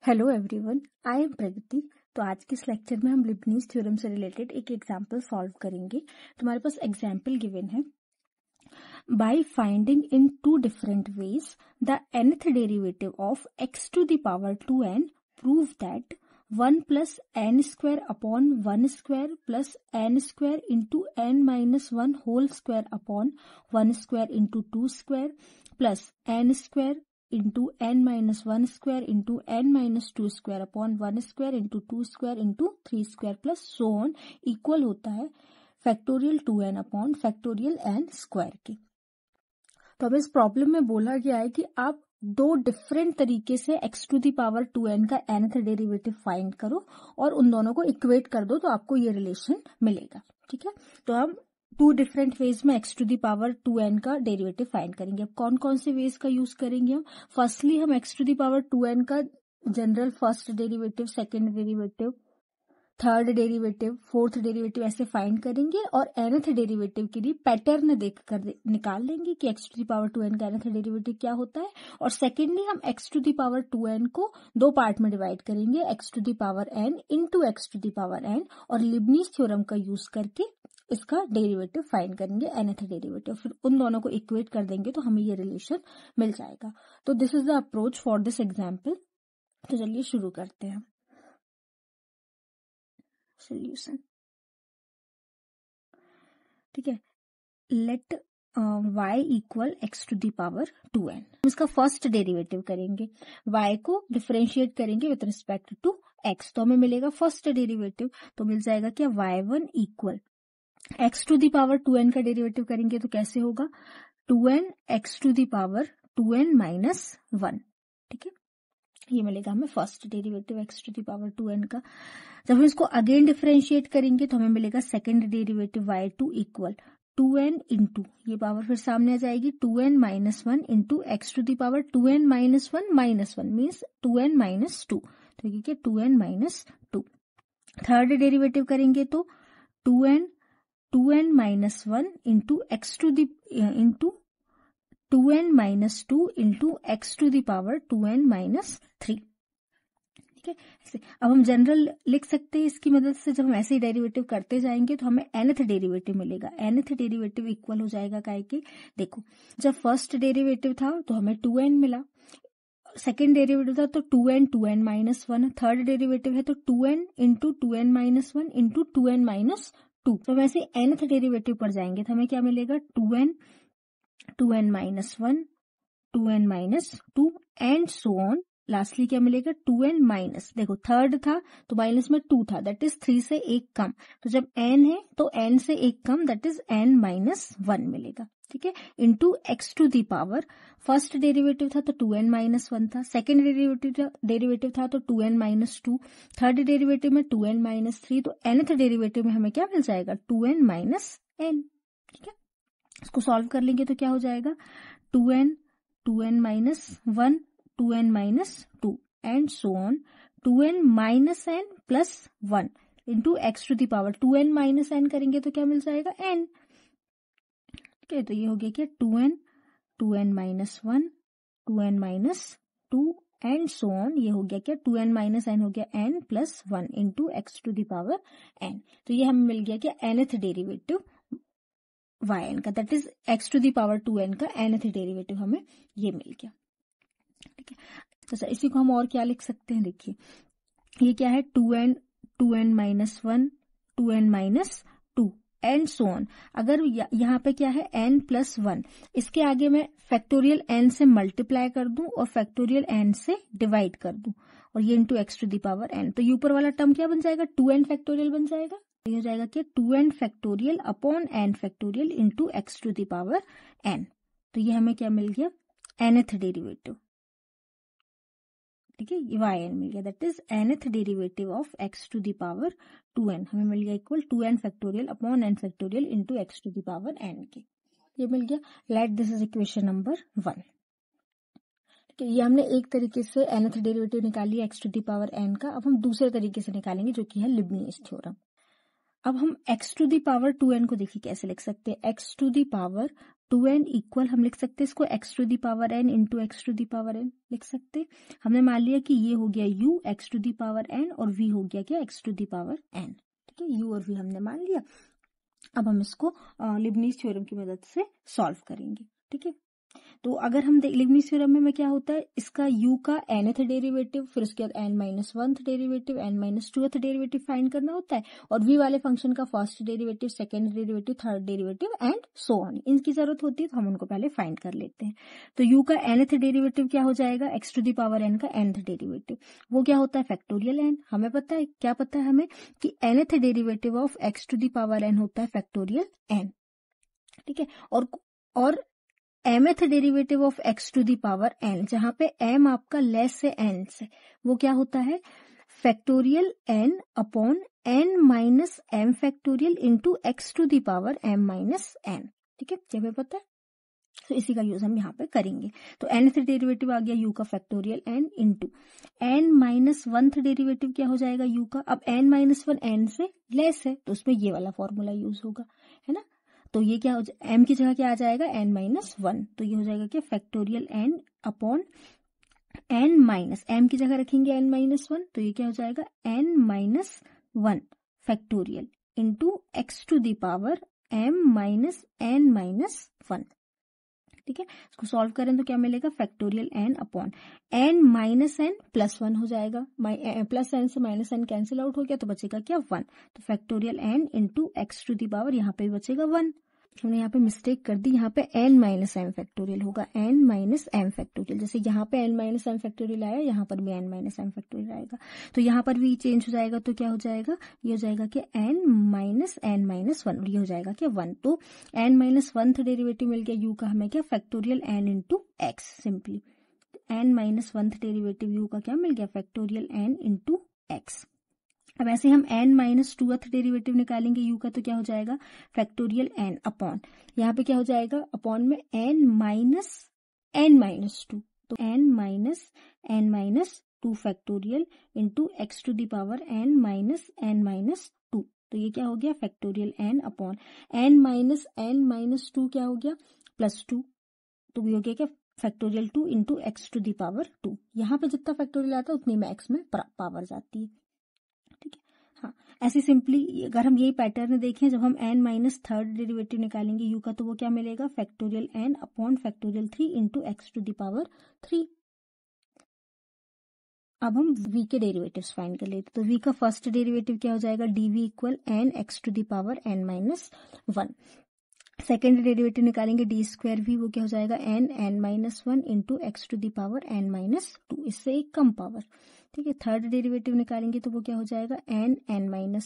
Hello everyone, I am Pragati. तो आज के इस लेक्चर में हम लिबनीज थ्योरम से रिलेटेड एक एग्जांपल सॉल्व करेंगे। तुम्हारे पास एग्जांपल गिवन है, by finding in two different ways the nth derivative of x to the power 2n prove that 1 plus n square upon 1 square plus n square into n minus 1 whole square upon 1 square into 2 square plus n square into n minus 1 square into n minus 2 square upon 1 square into 2 square into 3 square plus so on equal होता है factorial 2n upon factorial n square के। तो अब इस problem में बोला गया है कि आप दो डिफरेंट तरीके से x to the power 2n का nth डेरिवेटिव फाइंड करो और उन दोनों को इक्वेट कर दो तो आपको ये रिलेशन मिलेगा। ठीक है, तो हम टू डिफरेंट वेज में x to the power 2n का डेरिवेटिव फाइंड करेंगे। अब कौन कौन से वेज का यूज करेंगे हम? फर्स्टली हम x to the power 2n का general first derivative, second derivative, third derivative, fourth derivative ऐसे फाइंड करेंगे और nth डेरिवेटिव के लिए पैटर्न देखकर निकाल लेंगे कि x to the power 2n का nth डेरिवेटिव क्या होता है। और सेकेंडली हम x to the power 2n को दो पार्ट में डिवाइड करेंगे, x to the power n into x to the power n, और लिबनीज थ्योरम का यूज करके इसका डेरिवेटिव फाइंड करेंगे, nth डेरिवेटिव। फिर उन दोनों को इक्वेट कर देंगे तो हमें ये रिलेशन मिल जाएगा। तो this is the approach for this example. तो चलिए शुरू करते हैं सोल्यूशन। ठीक है, let y equal x to the power 2n। हम इसका फर्स्ट डेरिवेटिव करेंगे, y को डिफरेंशिएट करेंगे विद रिस्पेक्ट टू x। तो हमें मिलेगा फर्स्ट डेरिवेटिव, तो मिल जाएगा क्या y1 equal x to the power 2n का डेरिवेटिव करेंगे तो कैसे होगा 2n x to the power 2n minus 1। ठीक है, ये मिलेगा हमें first derivative x to the power 2n का। जब हम इसको अगेन डिफरेंशिएट करेंगे तो हमें मिलेगा second derivative y2 equal 2n into, ये पावर फिर सामने आ जाएगी 2n minus 1 into x to the power 2n minus 1 means 2n minus 2, तो ये क्या 2n माइनस 2। थर्ड डेरिवेटिव करेंगे तो 2n minus 1 into x to the into 2n minus 2 into x to the power 2n minus 3। ठीक है, ऐसे अब हम जनरल लिख सकते हैं इसकी मदद से। जब हम ऐसे ही डेरिवेटिव करते जाएंगे तो हमें nth डेरिवेटिव मिलेगा। nth डेरिवेटिव इक्वल हो जाएगा काय के, देखो जब फर्स्ट डेरिवेटिव था तो हमें 2n मिला, सेकेंड डेरिवेटिव था तो 2n माइनस 1, थर्ड डेरिवेटिव है तो 2n into 2n minus 1 into 2n minus 2। तो वैसे nth डेरिवेटिव पर जाएंगे तो हमें क्या मिलेगा 2n minus 1, 2n minus 2 and so on. Lastly क्या मिलेगा 2n माइनस, देखो थर्ड था तो माइनस में 2 था, दैट इज 3 से 1 कम, तो जब n है तो n से 1 कम, दैट इज n माइनस 1 मिलेगा। ठीक है, into x to the power, first derivative था तो 2n माइनस 1 था, सेकेंड डेरिवेटिव था तो 2n माइनस 2, थर्ड डेरिवेटिव में 2n माइनस 3, तो nth डेरिवेटिव में हमें क्या मिल जाएगा 2n माइनस n। ठीक है, इसको सॉल्व कर लेंगे तो क्या हो जाएगा 2n minus 1, 2n minus 2 and so on 2n minus n plus 1 into x to the power 2n minus n करेंगे तो क्या मिल जाएगा n। ठीक है, तो ये हो गया क्या 2n minus 1, 2n minus 2 and so on, ये हो गया क्या 2n माइनस n हो गया n plus 1 into x to the power n। तो ये हमें मिल गया क्या nth डेरिवेटिव yn का, that is x to the power 2n का nth डेरिवेटिव हमें ये मिल गया। ठीक है, तो इसी को हम और क्या लिख सकते हैं, देखिए ये क्या है 2n minus 1, 2n minus 2 and so on. अगर यहाँ पे क्या है n प्लस 1, इसके आगे मैं फैक्टोरियल n से मल्टीप्लाई कर दूं और फैक्टोरियल n से डिवाइड कर दूं और ये into x to the power n, तो ये ऊपर वाला टर्म क्या बन जाएगा 2n फैक्टोरियल बन जाएगा। ये हो जाएगा कि 2n factorial upon n factorial into x to the power n। तो ये हमें क्या मिल गया nth डेरिवेटिव। ठीक है, ये yn मिल गया, that is nth derivative of x to the power 2n हमें मिल गया equal 2n factorial upon n factorial into x to the power n के। ये मिल गया, let this is equation number 1। ठीक है, ये हमने एक तरीके से nth डेरिवेटिव निकाली x to the power n का। अब हम दूसरे तरीके से निकालेंगे जो कि है लिबनीज थ्योरम। अब हम x to the power 2n को देखिए कैसे लिख सकते हैं, x to the power 2n equal हम लिख सकते हैं इसको x to the power n into x to the power n लिख सकते। हमने मान लिया कि ये हो गया u x to the power n और v हो गया क्या x to the power n। ठीक है, u और v हमने मान लिया। अब हम इसको लिबनीज थ्योरम की मदद से सॉल्व करेंगे। ठीक है, तो अगर हम लिबनीज थ्योरम में क्या होता है, इसका u का nth डेरिवेटिव, फिर उसके बाद n-1th derivative, n-2th derivative find करना होता है, और v वाले फंक्शन का first derivative, second derivative, third derivative and so on. इनकी जरूरत होती है तो हम उनको पहले फाइंड कर लेते हैं। तो u का nth डेरिवेटिव क्या हो जाएगा, x to the power n का nth डेरिवेटिव, वो क्या होता है फैक्टोरियल n। हमें पता है, क्या पता है हमें कि nth derivative of x to the power n होता है फैक्टोरियल n। ठीक है, और mth derivative of x to the power n, जहां पे m आपका लेस से n से, वो क्या होता है factorial n upon n minus m factorial into x to the power m minus n। ठीक है, ये हमें पता है, तो इसी का यूज हम यहाँ पे करेंगे। तो nth डेरिवेटिव आ गया u का factorial n into n-1th derivative क्या हो जाएगा u का, अब n-1 n से लेस है तो उसमें ये वाला फॉर्मूला यूज होगा, है ना। तो ये क्या हो जाए, m की जगह क्या आ जाएगा n-1, तो ये हो जाएगा क्या factorial n upon n minus, m की जगह रखेंगे n-1, तो ये क्या हो जाएगा n-1 factorial into x to the power m माइनस n-1। ठीक है, इसको सॉल्व करें तो क्या मिलेगा factorial n upon n minus n plus 1 हो जाएगा, प्लस n से माइनस n कैंसिल आउट हो गया तो बचेगा क्या 1, तो factorial n into x to the power यहाँ पे बचेगा 1। हमने यहाँ पे मिस्टेक कर दी, यहाँ पे n माइनस एम फैक्टोरियल होगा, n माइनस एम फैक्टोरियल, जैसे यहाँ पे n माइनस एम फैक्टोरियल आया, यहाँ पर भी n माइनस एम फैक्टोरियल आएगा, तो यहाँ पर भी चेंज हो जाएगा, तो क्या हो जाएगा, ये हो जाएगा कि n माइनस n माइनस 1, और ये हो जाएगा क्या 1। तो n माइनस 1th डेरिवेटिव मिल गया u का हमें क्या factorial n into x, simply n minus 1th derivative u का क्या मिल गया फैक्टोरियल n इंटू एक्स। अब ऐसे हम n-2th डेरिवेटिव निकालेंगे u का, तो क्या हो जाएगा फैक्टोरियल n अपॉन, यहाँ पे क्या हो जाएगा अपॉन में n माइनस 2, तो n minus 2 factorial into x to the power n minus 2, तो ये क्या हो गया factorial n upon n minus 2 क्या हो गया प्लस 2, तो ये हो गया क्या factorial 2 into x to the power 2। यहाँ पे जितना फैक्टोरियल आता है उतनी में एक्स में पावर जाती है। ठीक है, हाँ, ऐसे सिंपली अगर हम यही पैटर्न देखें, जब हम n-3rd डेरिवेटिव निकालेंगे u का, तो वो क्या मिलेगा factorial n upon factorial 3 into x to the power 3। अब हम v के डेरिवेटिव्स फाइंड कर लेते, तो v का फर्स्ट डेरिवेटिव क्या हो जाएगा dv equal n x to the power n-1। Second derivative निकालेंगे डी स्क्वायर v, वो क्या हो जाएगा n-1 into x to the power n-2, इससे एक कम पावर। ठीक है, थर्ड डेरिवेटिव निकालेंगे तो वो क्या हो जाएगा n-1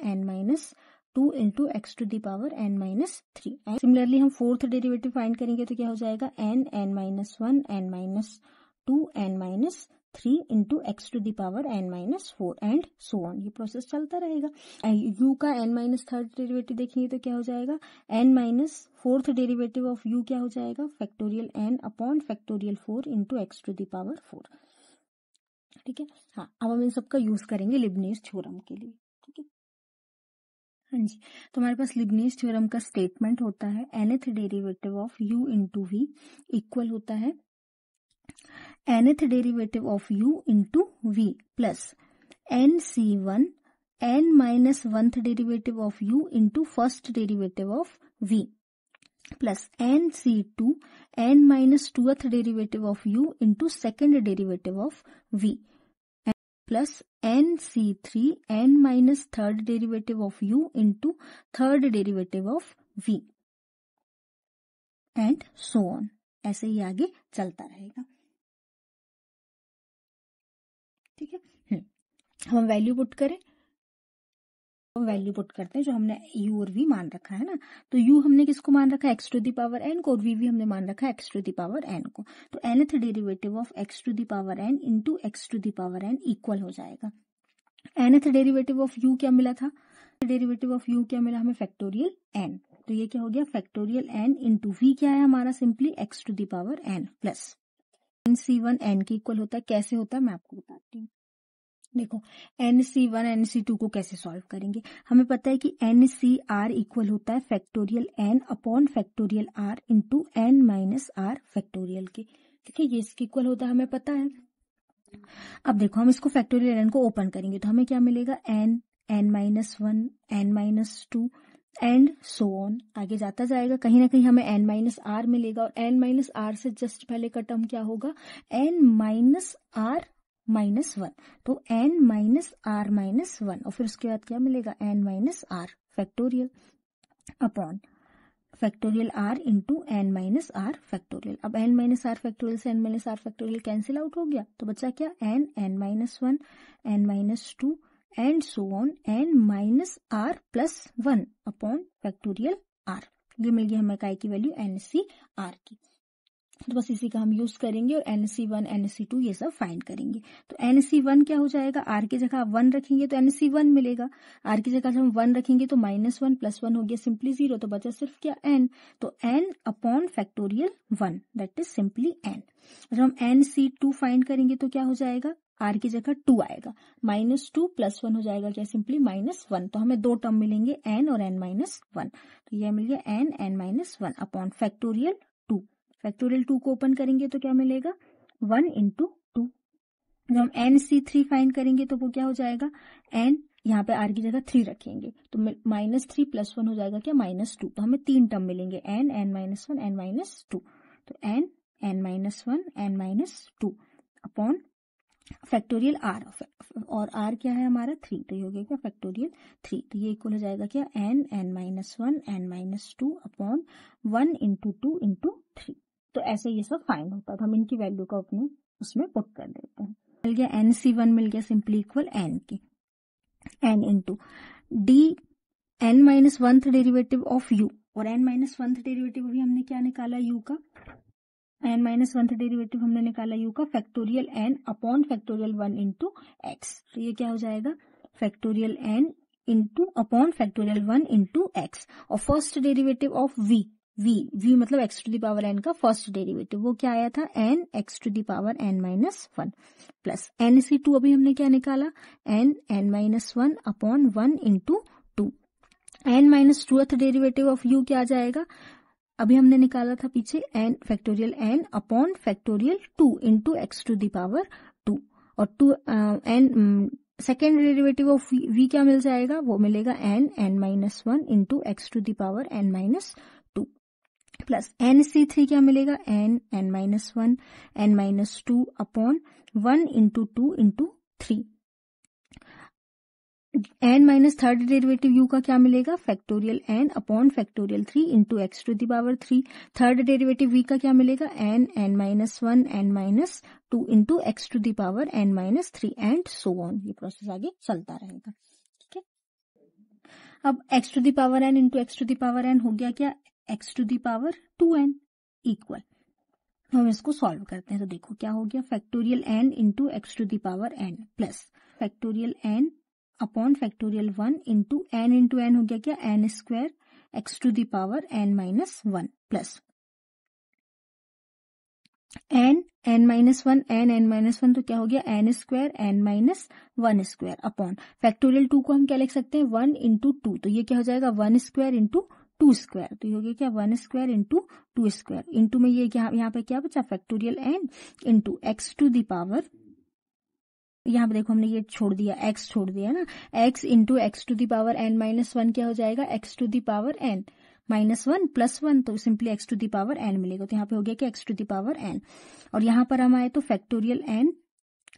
n-2 into x to the power n-3। Similarly हम फोर्थ डेरिवेटिव फाइंड करेंगे तो क्या हो जाएगा n-1 n-2 n-3 into x to the power n-4 and so on, ये प्रोसेस चलता रहेगा। u का n-3rd डेरिवेटिव देखेंगे तो क्या हो जाएगा n-4th डेरिवेटिव ऑफ u क्या हो जाएगा factorial n upon factorial 4 into x to the power 4। ठीक है, हाँ, अब हम इन सबका यूज करेंगे लिबनीज थ्योरम के लिए। ठीक है, हाँ जी, तो हमारे पास लिबनीज थ्योरम का स्टेटमेंट होता है nth derivative of u into v equal होता है nth derivative of u into v plus nc1 n minus 1th derivative of u into first derivative of v plus nc2 n minus 2th derivative of u into second derivative of v plus nc3 n minus 3rd derivative of u into third derivative of v and so on, ऐसे ही आगे चलता रहेगा। ठीक है, हम value put करें, value put करते हैं जो हमने u और v मान रखा है ना, तो u हमने किसको मान रखा है x to the power n को, और v भी हमने मान रखा है x to the power n को, तो nth derivative of x to the power n into x to the power n equal हो जाएगा nth डेरिवेटिव ऑफ u क्या मिला था, डेरिवेटिव ऑफ u क्या मिला हमें फैक्टोरियल n, तो ये क्या हो गया फैक्टोरियल n इंटू v क्या है हमारा simply x to the power n plus nc1 n के इक्वल होता है, कैसे होता है मैं आपको बताती हूँ। देखो NC1 NC2 को कैसे सॉल्व करेंगे। हमें पता है कि NCR इक्वल होता है factorial n upon factorial r into n minus r factorial के। ठीक है, ये इसके इक्वल होता है, हमें पता है। अब देखो हम इसको फैक्टोरियल n को ओपन करेंगे तो हमें क्या मिलेगा, n n minus one n minus two and so on, आगे जाता जाएगा। कहीं ना कहीं हमें n माइनस आर मिलेगा और n माइनस आर से जस्ट पहले का टर्म क्या होगा, n minus r minus one, तो n minus r minus one, और फिर उसके बाद क्या मिलेगा, n minus r factorial upon factorial r into n minus r factorial. अब n माइनस आर फैक्टोरियल से n minus r factorial cancel out हो गया, तो बचा क्या, n minus one n minus two and so on n minus are plus one upon factorial r। ये मिल गया हमें इकाई की वैल्यू NCR की। तो बस इसी का हम यूज करेंगे और NC1 NC2 ये सब फाइंड करेंगे। तो NC1 क्या हो जाएगा, r की जगह आप 1 रखेंगे तो NC1 मिलेगा, r की जगह हम 1 रखेंगे तो माइनस वन प्लस वन हो गया सिंपली 0, तो बचा सिर्फ क्या, n, तो n upon factorial 1 that is simply n। जब हम NC2 फाइंड करेंगे तो क्या हो जाएगा, r की जगह 2 आएगा, माइनस टू प्लस वन हो जाएगा क्या, सिंपली माइनस वन, तो हमें दो टर्म मिलेंगे n और n माइनस वन, तो यह मिल गया n minus one upon factorial 2। Factorial 2 को ओपन करेंगे तो क्या मिलेगा, 1 इंटू टू। जब हम NC3 फाइंड करेंगे तो वो क्या हो जाएगा, n, यहाँ पे r की जगह 3 रखेंगे तो माइनस थ्री प्लस वन हो जाएगा क्या, माइनस टू, तो हमें तीन टर्म मिलेंगे n minus one n minus two, तो n minus one n minus two upon factorial r, और r क्या है हमारा 3, तो ये हो गया क्या फैक्टोरियल 3, तो ये इक्वल हो जाएगा क्या, n minus one n minus two upon 1 into two into three. तो ऐसे ये सब फाइंड होता है, तो हम इनकी वैल्यू को अपने उसमें पुट कर देते हैं। मिल गया NC1 मिल गया सिंपली इक्वल n के, n into d n minus one derivative of u, और n माइनस वन डेरिवेटिव अभी हमने क्या निकाला u का, n माइनस वन डेरिवेटिव हमने निकाला u का factorial n upon factorial 1 into x, तो ये क्या हो जाएगा, factorial n into upon factorial 1 into x, और फर्स्ट डेरिवेटिव ऑफ v मतलब x to the power n का फर्स्ट डेरिवेटिव, वो क्या आया था, n x to the power n minus one, plus NC2 अभी हमने क्या निकाला, n minus one upon 1 into two, n minus टूथ डेरिवेटिव ऑफ u क्या आ जाएगा, अभी हमने निकाला था पीछे n factorial n upon factorial 2 into x to the power 2, और two n second derivative of v क्या मिल जाएगा, वो मिलेगा n minus one into x to the power n minus two, plus NC3 क्या मिलेगा, n minus one n minus two upon 1 into two into three, n minus third derivative u का क्या मिलेगा, factorial n upon factorial 3 into x to the power 3, third derivative v का क्या मिलेगा, n minus one n minus two into x to the power n minus three and so on, ये process आगे चलता रहेगा। ठीक है, अब x to the power n into x to the power n हो गया क्या, x to the power 2n equal, हम इसको सॉल्व करते हैं तो देखो क्या हो गया, factorial n into x to the power n plus factorial n upon factorial 1 into n हो गया क्या, n square x to the power n minus one, plus n minus one n minus one, तो क्या हो गया, n square n minus one square upon factorial 2 को हम क्या लिख सकते हैं, 1 इंटू टू, तो ये क्या हो जाएगा 1 स्क्वायर इंटू टू स्क्वायर, तो ये हो गया क्या 1 square into two square, into में ये यहाँ पे क्या बचा, factorial n into x to the power, यहाँ पे देखो हमने ये छोड़ दिया, x छोड़ दिया ना, x into x to the power n minus one क्या हो जाएगा, x to the power n minus one plus one, तो simply x to the power n मिलेगा, तो यहाँ पे हो गया कि x to the power n, और यहाँ पर हम आए तो फैक्टोरियल n,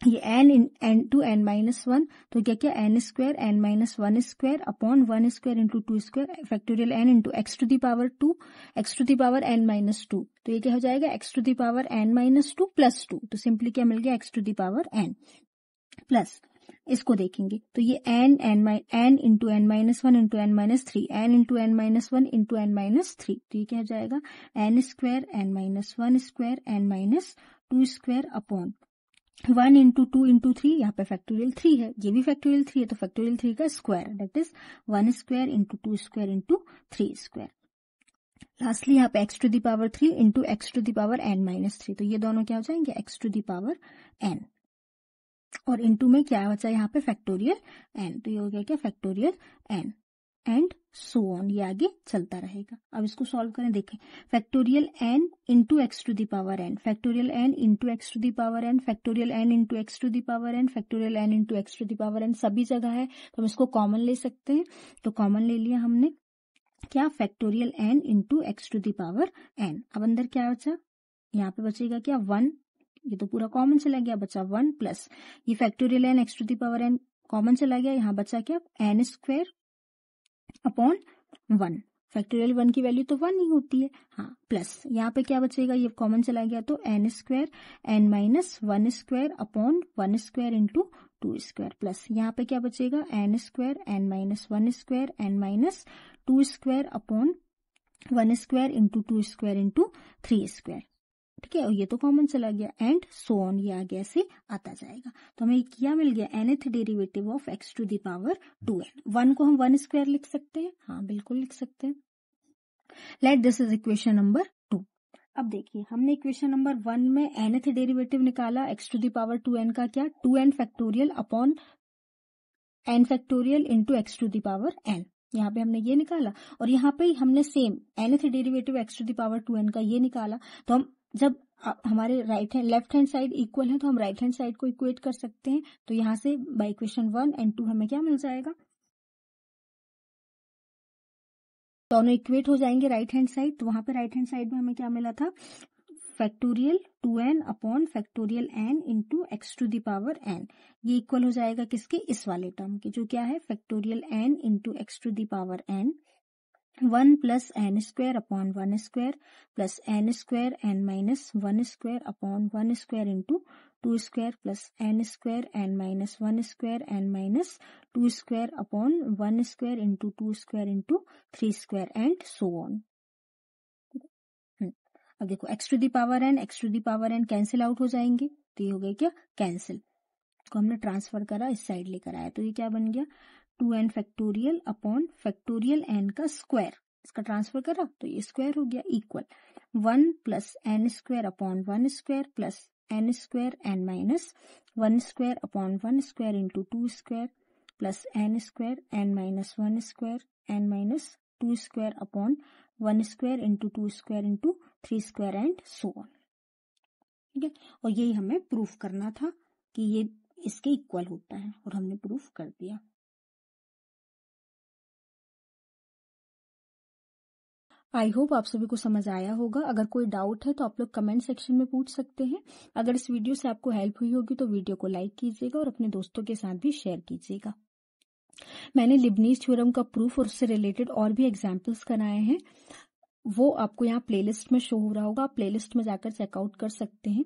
ये n into n minus one, तो क्या क्या n square n minus one square upon 1 square into two square, factorial n into x to the power 2 x to the power n minus two, तो ये क्या हो जाएगा x to the power n minus two plus two, तो simply क्या मिल गया x to the power n, plus इसको देखेंगे तो ये n into n minus one into n minus three, n into n minus one into n minus three, तो ये क्या हो जाएगा n square n minus one square n minus to square upon 1 into two into three, यहाँ पे factorial 3 है, ये भी फैक्टोरियल 3 है, तो फैक्टोरियल 3 का square that is 1 square into two square into three square, lastly यहाँ पे x to the power 3 into x to the power n minus three, तो ये दोनों क्या हो जाएंगे x to the power n। और इनटू में क्या बचा यहाँ पे फैक्टोरियल एन, तो ये हो गया क्या factorial n and so on, ये आगे चलता रहेगा। अब इसको सॉल्व करें, देखें factorial n into x to the power n, factorial n into x to the power n, factorial n into x to the power n, factorial n into x to the power n, सभी जगह है तो हम इसको common ले सकते हैं। तो कॉमन ले लिया हमने, क्या factorial n into x to the power n. अब अंदर क्या बचा, यहाँ पे बचेगा क्या 1, ये तो पूरा कॉमन चला गया, बचा 1 प्लस ये factorial n x to the power n common चला गया, यहाँ बचा क्या एन स्क्वायर अपॉन 1, फैक्टोरियल 1 की वैल्यू तो 1 ही होती है, हाँ प्लस यहाँ पे क्या बचेगा, ये कॉमन चला गया तो n square n minus 1 square upon 1 square into 2 square, plus यहाँ पे क्या बचेगा n square n minus 1 square n minus 2 square upon 1 square into 2 square into 3 square, ठीक है। और ये तो कॉमन चला गया एंड सो ऑन, ये आगे ऐसे आता जाएगा। तो हमें क्या मिल गया, nth derivative of x to the power 2n। 1 को हम 1 स्क्वायर लिख सकते हैं, हाँ बिल्कुल लिख सकते हैं। Let this is equation number 2। अब देखिए हमने इक्वेशन नंबर 1 में nth डेरिवेटिव निकाला x to the power 2n का, क्या 2n factorial upon n factorial into x to the power n, यहाँ पे हमने ये निकाला। और यहाँ पे हमने same nth derivative x to the power 2n का ये निकाला। तो हम जब हमारे लेफ्ट हैंड साइड इक्वल है तो हम राइट हैंड साइड को इक्वेट कर सकते हैं। तो यहाँ से बाय इक्वेशन 1 एंड 2 हमें क्या मिल जाएगा, दोनों इक्वेट हो जाएंगे राइट हैंड साइड। तो वहां पे राइट हैंड साइड में हमें क्या मिला था, factorial 2n upon factorial n into x to the power n, ये इक्वल हो जाएगा किसके, इस वाले टर्म के, जो क्या है factorial n into x to the power n 1 plus n square upon 1 square plus n square n minus 1 square upon 1 square into 2 square plus n square n minus 1 square n minus 2 square upon 1 square into 2 square into 3 square and so on. अब देखो x to the power n cancel out हो जाएंगे, तो ये हो गया क्या cancel, को हमने ट्रांसफर करा इस साइड लेकर आया, तो ये क्या बन गया 2n factorial upon factorial n का स्क्वायर, इसका ट्रांसफर करा तो ये स्क्वायर हो गया, equal 1 plus n square upon 1 square plus n square n minus 1 square upon 1 square into 2 square plus n square n minus 1 square n minus 2 square upon 1 square into 2 square into 3 square and so on, ठीक है। और यही हमें proof करना था कि ये इसके इक्वल होता है, और हमने प्रूफ कर दिया। आई होप आप सभी को समझ आया होगा। अगर कोई डाउट है तो आप लोग कमेंट सेक्शन में पूछ सकते हैं। अगर इस वीडियो से आपको हेल्प हुई होगी तो वीडियो को लाइक कीजिएगा और अपने दोस्तों के साथ भी शेयर कीजिएगा। मैंने लिबनीज थ्योरम का प्रूफ और उससे रिलेटेड और भी एग्जाम्पल्स कराए हैं, वो आपको यहाँ प्लेलिस्ट में शो हो रहा होगा, आप प्लेलिस्ट में जाकर चेकआउट कर सकते हैं।